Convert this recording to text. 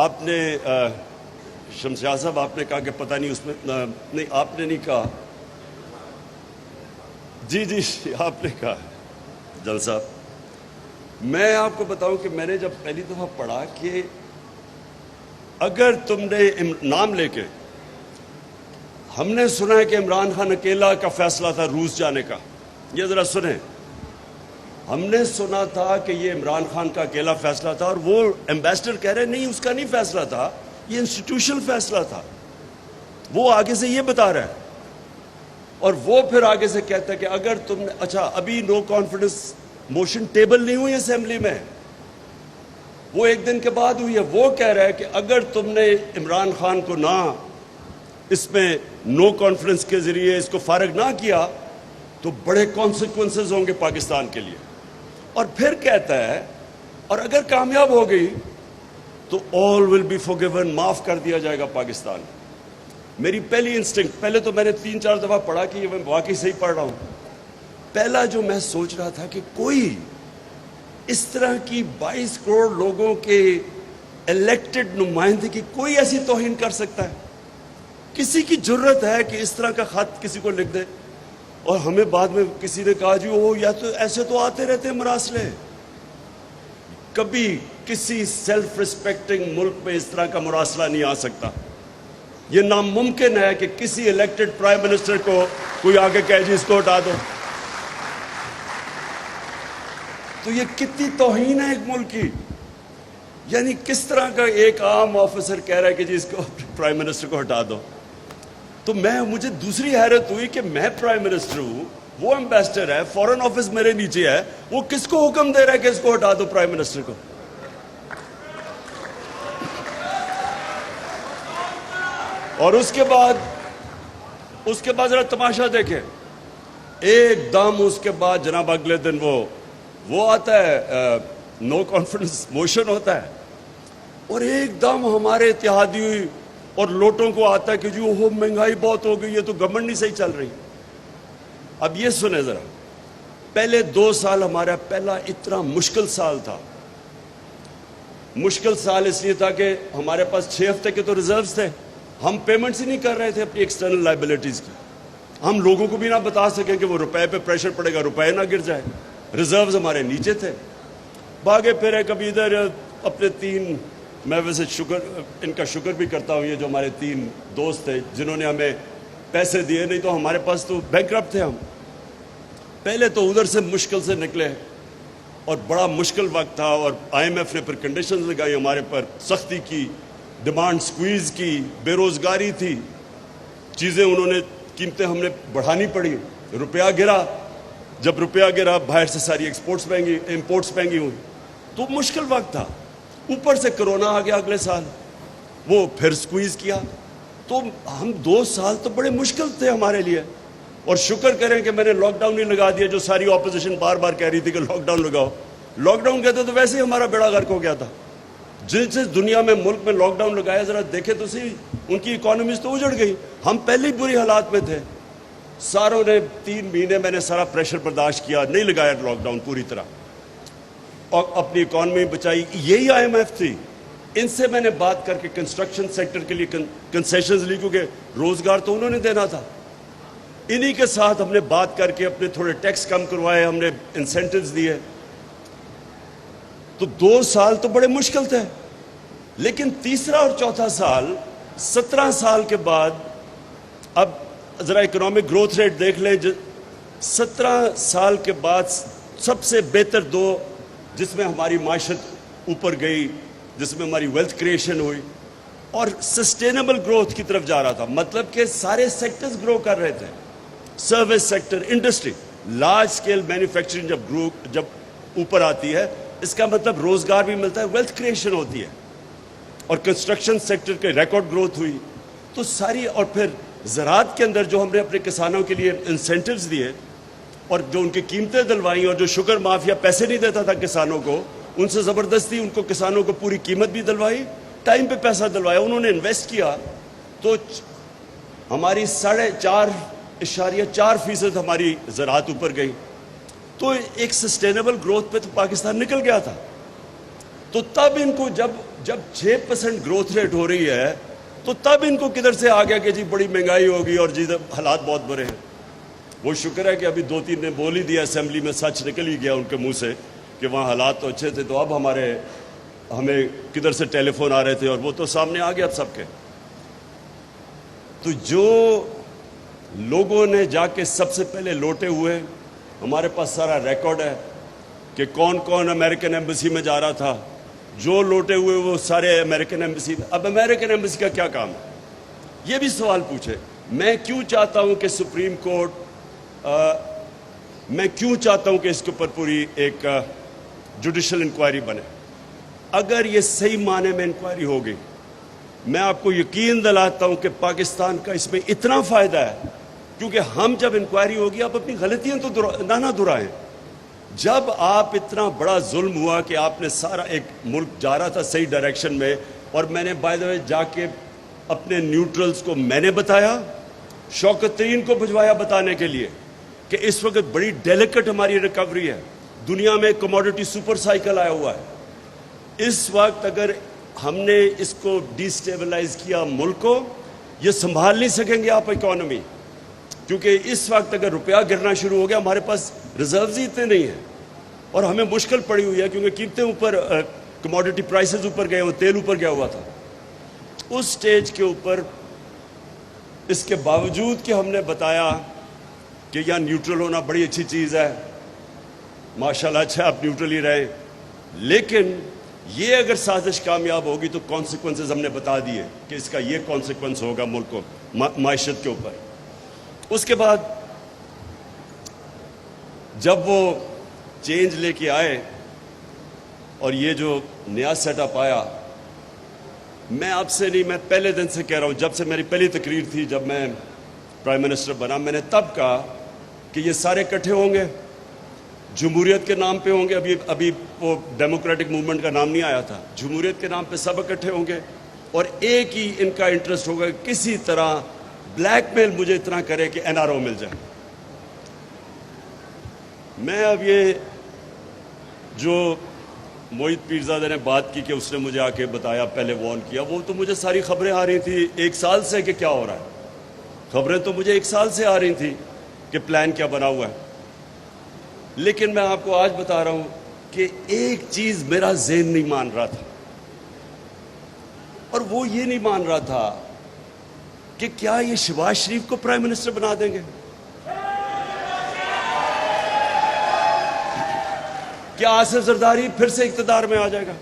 آپ نے شمسیار صاحب آپ نے کہا کہ پتہ نہیں اس میں نہیں آپ نے نہیں کہا جی آپ نے کہا جل صاحب میں آپ کو بتاؤں کہ میں نے جب پہلی دفعہ پڑھا کہ اگر تم نے نام لے کے ہم نے سنا ہے کہ عمران خان اکیلا کا فیصلہ تھا روس جانے کا. یہ ذرا سنیں, ہم نے سنا تھا کہ یہ عمران خان کا اکیلا فیصلہ تھا اور وہ ایمبیسڈر کہہ رہے نہیں اس کا نہیں فیصلہ تھا, یہ انسٹیٹیوشنل فیصلہ تھا. وہ آگے سے یہ بتا رہا ہے اور وہ پھر آگے سے کہتا ہے کہ اگر تم نے اچھا ابھی نو کانفیڈنس موشن ٹیبل نہیں ہوئی اسمبلی میں, وہ ایک دن کے بعد ہوئی ہے. وہ کہہ رہا ہے کہ اگر تم نے عمران خان کو نہ اس میں نو کانفیڈنس کے ذریعے اس کو فارغ نہ کیا تو بڑے کانسیکوینسز ہوں گے پاکستان کے لیے. اور پھر کہتا ہے اور اگر کامیاب ہو گئی تو all will be forgiven, معاف کر دیا جائے گا پاکستان. میری پہلی انسٹنکٹ, پہلے تو میں نے 3-4 دفعہ پڑھا کہ یہ میں واقعی صحیح پڑھ رہا ہوں. پہلا جو میں سوچ رہا تھا کہ کوئی اس طرح کی 22 کروڑ لوگوں کے الیکٹڈ نمائندگی کوئی ایسی توہین کر سکتا ہے؟ کسی کی جرت ہے کہ اس طرح کا خط کسی کو لکھ دے؟ اور ہمیں بعد میں کسی نے کہا جی وہ یا تو ایسے تو آتے رہتے ہیں مراسلے. کبھی کسی سیلف ریسپیکٹنگ ملک میں اس طرح کا مراسلہ نہیں آ سکتا. یہ ناممکن ہے کہ کسی الیکٹڈ پرائم منسٹر کو کوئی آگے کہے جی اس کو ہٹا دو. تو یہ کتنی توہین ہے ایک ملک کی. یعنی کس طرح کا ایک عام آفیسر کہہ رہا ہے کہ جی اس کو پرائم منسٹر کو ہٹا دو. تو مجھے دوسری حیرت ہوئی کہ میں پرائم منسٹر ہوں, وہ ایمبیسڈر ہے, فورن آفس میرے نیچے ہے, وہ کس کو حکم دے رہا ہے کہ اس کو ہٹا دو پرائم منسٹر کو؟ اور اس کے بعد ذرا تماشا دیکھیں. ایک دم اس کے بعد جناب اگلے دن وہ آتا ہے, نو کانفیڈنس موشن ہوتا ہے, اور ایک دم ہمارے اتحادی اور لوٹوں کو آتا ہے کہ جو مہنگائی بہت ہو گئی ہے تو گورنمنٹ نہیں صحیح چل رہی. اب یہ سنیں ذرا, پہلے 2 سال ہمارا پہلا اتنا مشکل سال تھا. مشکل سال اس لیے تھا کہ ہمارے پاس 6 ہفتے کے تو ریزروز تھے, ہم پیمنٹس ہی نہیں کر رہے تھے اپنی ایکسٹرنل لائبلٹیز کی. ہم لوگوں کو بھی نہ بتا سکیں کہ وہ روپے پہ پریشر پڑے گا, روپے نہ گر جائے. ریزروز ہمارے نیچے تھے. بھاگے پھرے کبھی ادھر اپنے 3, میں ویسے ان کا شکر بھی کرتا ہوں, یہ جو ہمارے 3 دوست تھے جنہوں نے ہمیں پیسے دیے, نہیں تو ہمارے پاس تو بینکرپٹ تھے ہم. پہلے تو ادھر سے مشکل سے نکلے اور بڑا مشکل وقت تھا, اور IMF نے پھر کنڈیشنز لگائی ہمارے پر, سختی کی, ڈیمانڈ سکویز کی, بے روزگاری تھی, چیزیں انہوں نے قیمتیں ہم نے بڑھانی پڑی. روپیہ گرا, جب روپیہ گرا باہر سے ساری امپورٹس مہنگی ہوئی, تو مشکل وقت تھا. اوپر سے کرونا آ گیا اگلے سال, وہ پھر سکویز کیا. تو ہم 2 سال تو بڑے مشکل تھے ہمارے لیے. اور شکر کریں کہ میں نے لاک ڈاؤن نہیں لگا دیا, جو ساری اپوزیشن بار بار کہہ رہی تھی کہ لاک ڈاؤن لگاؤ. لاک ڈاؤن کہتے تو ویسے ہی ہمارا بیڑا غرق ہو گیا تھا. جس دنیا میں ملک میں لاک ڈاؤن لگایا, ذرا دیکھیں تو صحیح, ان کی اکانومیز تو اجڑ گئی. ہم پہلے ہی بری حالات میں تھے. ساروں نے 3 مہینے میں نے سارا پریشر برداشت کیا, نہیں لگایا لاک ڈاؤن پوری طرح, اور اپنی اکانومی بچائی. یہی IMF تھی. ان سے میں نے بات کر کے کنسٹرکشن سیکٹر کے لیے کنسیشنز لی, کیونکہ روزگار تو انہوں نے دینا تھا. انہی کے ساتھ ہم نے بات کر کے اپنے تھوڑے ٹیکس کم کروائے, ہم نے انسینٹیوز دیے. تو 2 سال تو بڑے مشکل تھے. لیکن تیسرا اور چوتھا سال 17 سال کے بعد, اب ذرا اکنامک گروتھ ریٹ دیکھ لیں, 17 سال کے بعد سب سے بہتر 2 جس میں ہماری معیشت اوپر گئی, جس میں ہماری ویلتھ کریشن ہوئی اور سسٹینیبل گروتھ کی طرف جا رہا تھا. مطلب کہ سارے سیکٹرز گرو کر رہے تھے. Service sector, industry, large scale manufacturing جب اوپر آتی ہے, اس کا مطلب روزگار بھی ملتا ہے, ویلتھ کریشن ہوتی ہے. اور کنسٹرکشن سیکٹر کے ریکارڈ گروتھ ہوئی. تو ساری, اور پھر زراعت کے اندر جو ہم نے اپنے کسانوں کے لیے انسینٹیوز دیے اور جو ان کی قیمتیں دلوائیں, اور جو شوگر مافیا پیسے نہیں دیتا تھا کسانوں کو, ان سے زبردستی ان کو کسانوں کو پوری قیمت بھی دلوائی, ٹائم پہ پیسہ دلوایا, انہوں نے انویسٹ کیا. تو ہماری 4.4% ہماری زراعت اوپر گئی. تو ایک سسٹینیبل گروتھ پہ تو پاکستان نکل گیا تھا. تو تب ان کو جب جب 6% گروتھ ریٹ ہو رہی ہے تو تب ان کو کدھر سے آ گیا کہ جی بڑی مہنگائی ہوگی اور جی حالات بہت برے ہیں. وہ شکر ہے کہ ابھی 2-3 نے بول ہی دیا اسمبلی میں, سچ نکل ہی گیا ان کے منہ سے کہ وہاں حالات تو اچھے تھے. تو اب ہمیں کدھر سے ٹیلی فون آ رہے تھے اور وہ تو سامنے آ گیا اب سب کے. تو جو لوگوں نے جا کے سب سے پہلے لوٹے ہوئے, ہمارے پاس سارا ریکارڈ ہے کہ کون کون امریکن ایمبیسی میں جا رہا تھا. جو لوٹے ہوئے وہ سارے امریکن ایمبیسی میں. اب امریکن ایمبیسی کا کیا کام ہے, یہ بھی سوال پوچھے. میں کیوں چاہتا ہوں کہ سپریم کورٹ, میں کیوں چاہتا ہوں کہ اس کے اوپر پوری ایک جوڈیشل انکوائری بنے. اگر یہ صحیح معنی میں انکوائری ہوگی, میں آپ کو یقین دلاتا ہوں کہ پاکستان کا اس میں اتنا فائدہ ہے, کیونکہ ہم جب انکوائری ہوگی آپ اپنی غلطیاں تو نہ دہرائیں. جب آپ اتنا بڑا ظلم ہوا کہ آپ نے سارا ایک ملک جا رہا تھا صحیح ڈائریکشن میں, اور میں نے بائی دا وے جا کے اپنے نیوٹرلز کو میں نے بتایا, شوکت ترین کو بھجوایا بتانے کے لیے کہ اس وقت بڑی ڈیلیکٹ ہماری ریکوری ہے. دنیا میں کموڈٹی سپر سائیکل آیا ہوا ہے. اس وقت اگر ہم نے اس کو ڈی سٹیبلائز کیا ملک کو, یہ سنبھال نہیں سکیں گے آپ اکانومی, کیونکہ اس وقت اگر روپیہ گرنا شروع ہو گیا, ہمارے پاس ریزروز ہی اتنے نہیں ہیں اور ہمیں مشکل پڑی ہوئی ہے کیونکہ قیمتیں اوپر, کموڈٹی پرائسز اوپر گئے ہوئے, تیل اوپر گیا ہوا تھا. اس سٹیج کے اوپر اس کے باوجود کہ ہم نے بتایا کہ یہاں نیوٹرل ہونا بڑی اچھی چیز ہے, ماشاءاللہ اچھا آپ نیوٹرل ہی رہیں, لیکن یہ اگر سازش کامیاب ہوگی تو کانسیکوینسز ہم نے بتا دیے کہ اس کا یہ کانسیکوینس ہوگا ملک کو, معیشت کے اوپر. اس کے بعد جب وہ چینج لے کے آئے اور یہ جو نیا سیٹ اپ آیا, میں آپ سے نہیں, میں پہلے دن سے کہہ رہا ہوں, جب سے میری پہلی تقریر تھی جب میں پرائم منسٹر بنا, میں نے تب کہا کہ یہ سارے اکٹھے ہوں گے, جمہوریت کے نام پہ ہوں گے. ابھی وہ ڈیموکریٹک موومنٹ کا نام نہیں آیا تھا, جمہوریت کے نام پہ سب اکٹھے ہوں گے, اور ایک ہی ان کا انٹرسٹ ہوگا کہ کسی طرح بلیک میل مجھے اتنا کرے کہ این آر او مل جائے. میں اب یہ جو موہت پیرزادہ نے بات کی کہ اس نے مجھے آ کے بتایا, پہلے وارن کیا, وہ تو مجھے ساری خبریں آ رہی تھی 1 سال سے کہ کیا ہو رہا ہے. خبریں تو مجھے 1 سال سے آ رہی تھی کہ پلان کیا بنا ہوا ہے. لیکن میں آپ کو آج بتا رہا ہوں کہ ایک چیز میرا ذہن نہیں مان رہا تھا, اور وہ یہ نہیں مان رہا تھا کہ کیا یہ شہباز شریف کو پرائم منسٹر بنا دیں گے, کیا آصف زرداری پھر سے اقتدار میں آ جائے گا.